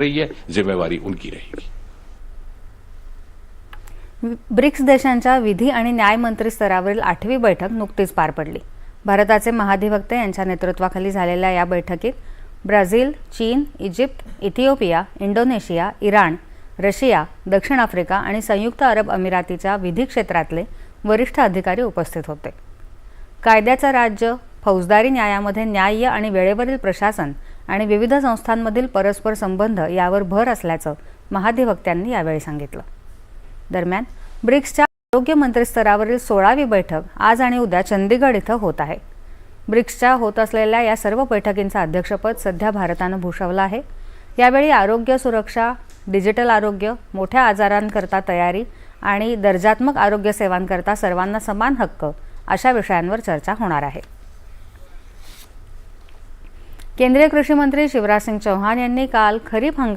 रही है, जिम्मेवारी उनकी रहेगी। ब्रिक्स देशांच्या विधी आणि न्याय मंत्री स्तरावरील 8वी बैठक नुकतीच पार पडली। भारताचे महाधिवक्ते यांच्या नेतृत्वाखाली झालेल्या या बैठकीत ब्राझील, चीन, Egypt, Ethiopia, Indonesia, Iran, Russia, दक्षिण आफ्रिका आणि संयुक्त अरब अमिरातीच्या विधी क्षेत्रातले वरिष्ठ अधिकारी उपस्थित होते। कायद्याचं राज्य, फौजदारी न्यायामध्ये न्याय्य आणि वेळेवरील प्रशासन आणि विविध संस्थांमधील परस्पर संबंध यावर भर असल्याचं महाधिवक्त्यांनी यावेळी सांगितलं। दरम्यान ब्रिक्सच्या आरोग्य मंत्री स्तरावरील 16वी बैठक आज आणि उद्या चंदीगड इथं होत आहे। ब्रिक्सच्या होत असलेल्या या सर्व बैठकींचं अध्यक्षपद सध्या भारतानं भूषवलं आहे। यावेळी आरोग्य सुरक्षा, डिजिटल आरोग्य, मोठ्या आजारांकरता तयारी आणि दर्जात्मक आरोग्य सेवांकरता सर्वांना समान हक्क अशा विषयांवर चर्चा होणार आहे। केंद्रीय कृषी मंत्री शिवराज सिंग चौहान यांनी काल खरीप हंगाम